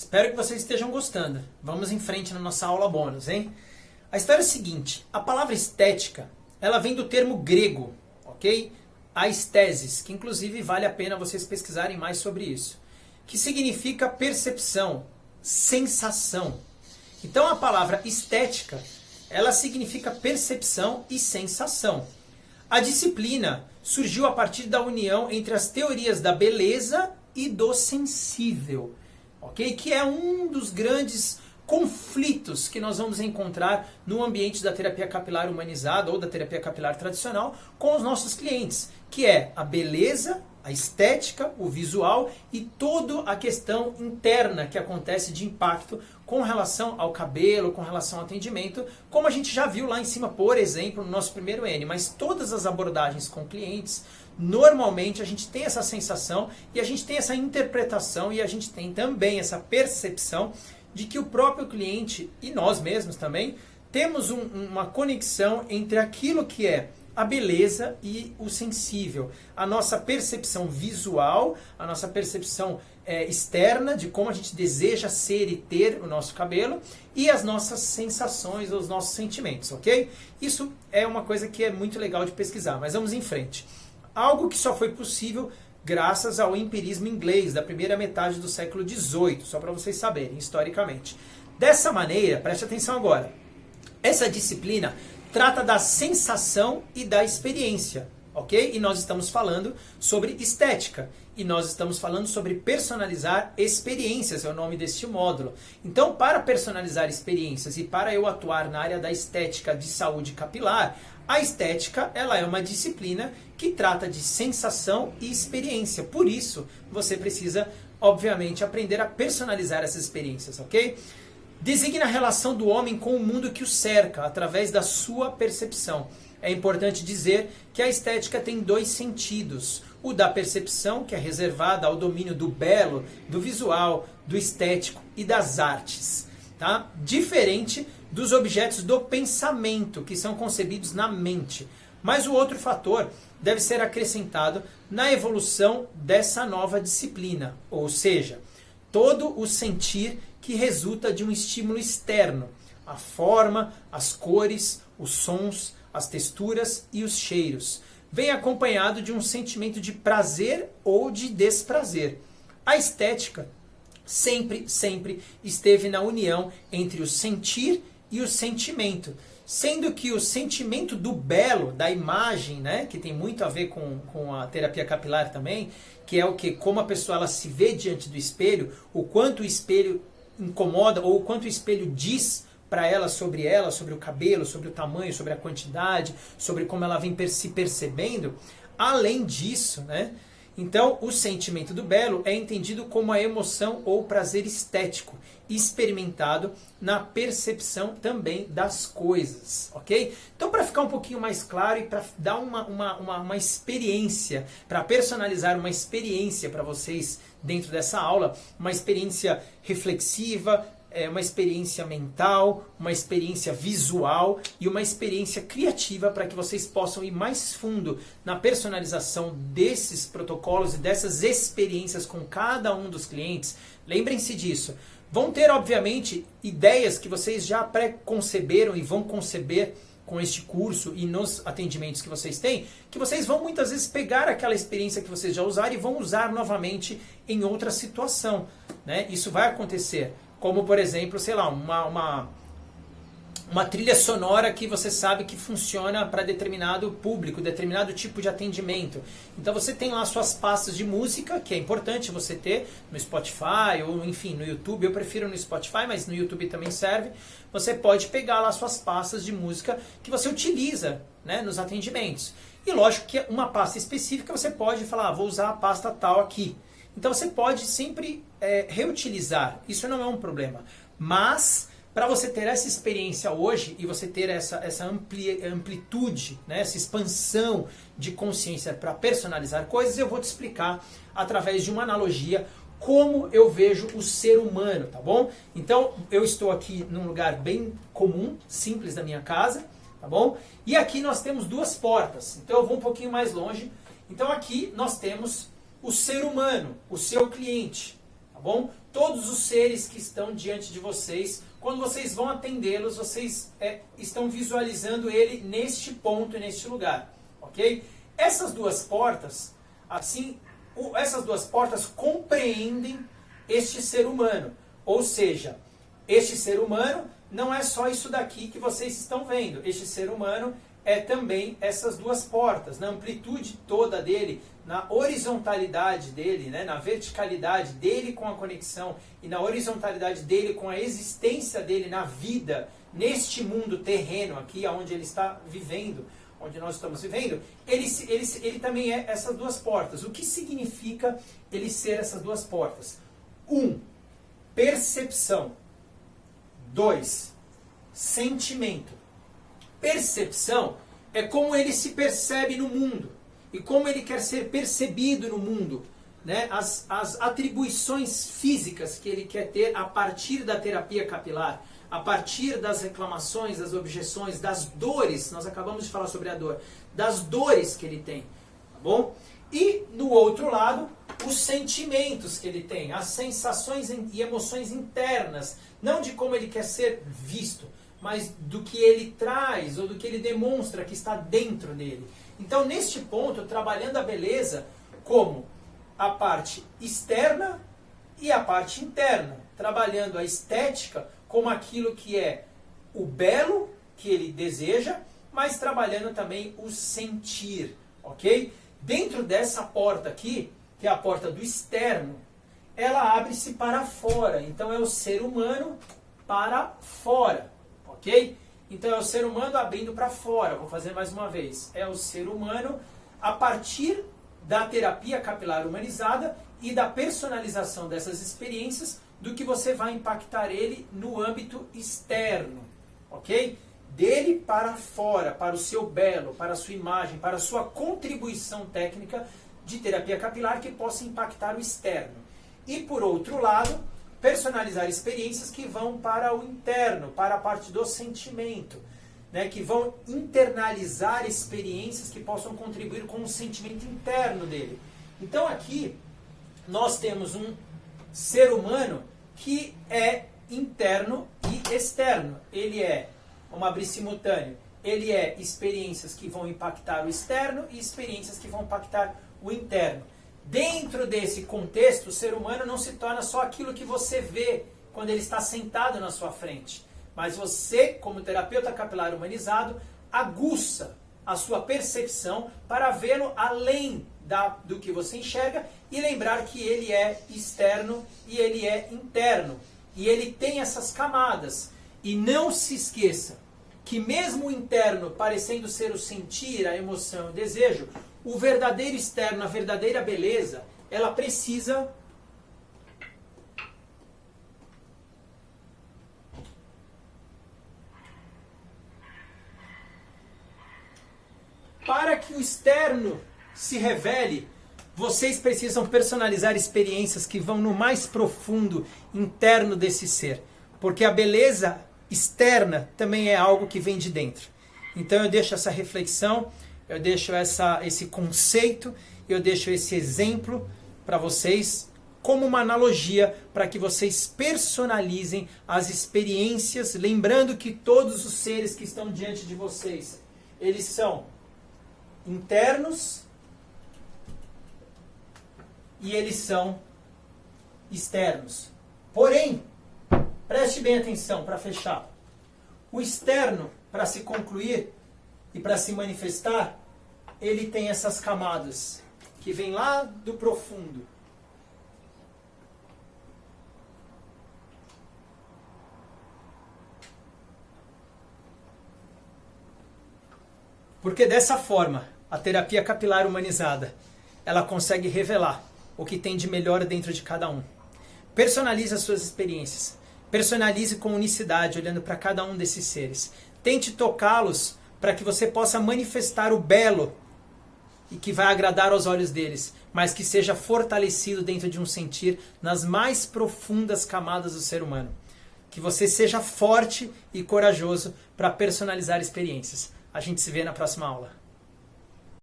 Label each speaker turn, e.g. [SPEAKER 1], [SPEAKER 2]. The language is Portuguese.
[SPEAKER 1] Espero que vocês estejam gostando. Vamos em frente na nossa aula bônus, hein? A história é a seguinte, a palavra estética, ela vem do termo grego, ok? Aesthesis, que inclusive vale a pena vocês pesquisarem mais sobre isso, que significa percepção, sensação. Então a palavra estética, ela significa percepção e sensação. A disciplina surgiu a partir da união entre as teorias da beleza e do sensível, ok? Que é um dos grandes conflitos que nós vamos encontrar no ambiente da terapia capilar humanizada ou da terapia capilar tradicional com os nossos clientes, que é a beleza, a estética, o visual e toda a questão interna que acontece de impacto com relação ao cabelo, com relação ao atendimento, como a gente já viu lá em cima, por exemplo, no nosso primeiro N. Mas todas as abordagens com clientes, normalmente a gente tem essa sensação e a gente tem essa interpretação e a gente tem também essa percepção de que o próprio cliente e nós mesmos também temos uma conexão entre aquilo que é a beleza e o sensível. A nossa percepção visual, a nossa percepção externa de como a gente deseja ser e ter o nosso cabelo e as nossas sensações, os nossos sentimentos, ok? Isso é uma coisa que é muito legal de pesquisar, mas vamos em frente. Algo que só foi possível graças ao empirismo inglês da primeira metade do século XVIII, só para vocês saberem, historicamente. Dessa maneira, preste atenção agora, essa disciplina trata da sensação e da experiência, ok? E nós estamos falando sobre estética, e nós estamos falando sobre personalizar experiências, é o nome deste módulo. Então, para personalizar experiências e para eu atuar na área da estética de saúde capilar, a estética, ela é uma disciplina que trata de sensação e experiência. Por isso, você precisa, obviamente, aprender a personalizar essas experiências, ok? Designa a relação do homem com o mundo que o cerca, através da sua percepção. É importante dizer que a estética tem dois sentidos. O da percepção, que é reservada ao domínio do belo, do visual, do estético e das artes, tá? Diferente dos objetos do pensamento, que são concebidos na mente. Mas o outro fator deve ser acrescentado na evolução dessa nova disciplina, ou seja, todo o sentir que resulta de um estímulo externo, a forma, as cores, os sons, as texturas e os cheiros, vem acompanhado de um sentimento de prazer ou de desprazer. A estética sempre esteve na união entre o sentir e o sentimento, sendo que o sentimento do belo, da imagem, né, que tem muito a ver com a terapia capilar também, que é o que, como a pessoa ela se vê diante do espelho, o quanto o espelho incomoda ou o quanto o espelho diz para ela, sobre o cabelo, sobre o tamanho, sobre a quantidade, sobre como ela vem se percebendo. Além disso, né? Então, o sentimento do belo é entendido como a emoção ou prazer estético, experimentado na percepção também das coisas, ok? Então, para ficar um pouquinho mais claro e para dar uma experiência, para personalizar uma experiência para vocês dentro dessa aula, uma experiência reflexiva, uma experiência mental, uma experiência visual e uma experiência criativa para que vocês possam ir mais fundo na personalização desses protocolos e dessas experiências com cada um dos clientes. Lembrem-se disso. Vão ter, obviamente, ideias que vocês já pré-conceberam e vão conceber com este curso e nos atendimentos que vocês têm, que vocês vão muitas vezes pegar aquela experiência que vocês já usaram e vão usar novamente em outra situação, né? Isso vai acontecer. Como, por exemplo, sei lá, uma trilha sonora que você sabe que funciona para determinado público, determinado tipo de atendimento. Então você tem lá suas pastas de música, que é importante você ter no Spotify ou enfim no YouTube. Eu prefiro no Spotify, mas no YouTube também serve. Você pode pegar lá suas pastas de música que você utiliza, né, nos atendimentos. E lógico que uma pasta específica você pode falar, vou usar a pasta tal aqui. Então você pode sempre reutilizar, isso não é um problema. Mas para você ter essa experiência hoje e você ter essa amplitude, né, essa expansão de consciência para personalizar coisas, eu vou te explicar através de uma analogia como eu vejo o ser humano, tá bom? Então eu estou aqui num lugar bem comum, simples da minha casa, tá bom? E aqui nós temos duas portas, então eu vou um pouquinho mais longe. Então aqui nós temos o ser humano, o seu cliente, tá bom? Todos os seres que estão diante de vocês, quando vocês vão atendê-los, vocês estão visualizando ele neste ponto, neste lugar, ok? Essas duas portas, assim, essas duas portas compreendem este ser humano, ou seja, este ser humano não é só isso daqui que vocês estão vendo, este ser humano é também essas duas portas, na amplitude toda dele, na horizontalidade dele, né, na verticalidade dele com a conexão e na horizontalidade dele com a existência dele na vida, neste mundo terreno aqui, onde ele está vivendo, onde nós estamos vivendo, ele também é essas duas portas. O que significa ele ser essas duas portas? 1. Percepção. 2. Sentimento. Percepção é como ele se percebe no mundo e como ele quer ser percebido no mundo, né? As atribuições físicas que ele quer ter a partir da terapia capilar, a partir das reclamações, das objeções, das dores, nós acabamos de falar sobre a dor, das dores que ele tem, tá bom? E, no outro lado, os sentimentos que ele tem, as sensações e emoções internas, não de como ele quer ser visto, mas do que ele traz ou do que ele demonstra que está dentro dele. Então, neste ponto, trabalhando a beleza como a parte externa e a parte interna, trabalhando a estética como aquilo que é o belo que ele deseja, mas trabalhando também o sentir, ok? Dentro dessa porta aqui, que é a porta do externo, ela abre-se para fora. Então é o ser humano para fora, ok? Então é o ser humano abrindo para fora. Vou fazer mais uma vez. É o ser humano a partir da terapia capilar humanizada e da personalização dessas experiências do que você vai impactar ele no âmbito externo, ok? Dele para fora, para o seu belo, para a sua imagem, para a sua contribuição técnica de terapia capilar que possa impactar o externo. E por outro lado, personalizar experiências que vão para o interno, para a parte do sentimento, né, que vão internalizar experiências que possam contribuir com o sentimento interno dele. Então aqui nós temos um ser humano que é interno e externo. Ele é, vamos abrir simultâneo, ele é experiências que vão impactar o externo e experiências que vão impactar o interno. Dentro desse contexto, o ser humano não se torna só aquilo que você vê quando ele está sentado na sua frente. Mas você, como terapeuta capilar humanizado, aguça a sua percepção para vê-lo além do que você enxerga e lembrar que ele é externo e ele é interno. E ele tem essas camadas. E não se esqueça que mesmo o interno parecendo ser o sentir, a emoção, o desejo, o verdadeiro externo, a verdadeira beleza, ela precisa para que o externo se revele, vocês precisam personalizar experiências que vão no mais profundo interno desse ser. Porque a beleza externa também é algo que vem de dentro. Então eu deixo essa reflexão, eu deixo esse conceito, eu deixo esse exemplo para vocês como uma analogia para que vocês personalizem as experiências, lembrando que todos os seres que estão diante de vocês, eles são internos e eles são externos. Porém, preste bem atenção para fechar. O externo, para se concluir e para se manifestar, ele tem essas camadas que vêm lá do profundo. Porque dessa forma, a terapia capilar humanizada, ela consegue revelar o que tem de melhor dentro de cada um. Personalize as suas experiências. Personalize com unicidade, olhando para cada um desses seres. Tente tocá-los para que você possa manifestar o belo e que vai agradar aos olhos deles, mas que seja fortalecido dentro de um sentir nas mais profundas camadas do ser humano. Que você seja forte e corajoso para personalizar experiências. A gente se vê na próxima aula.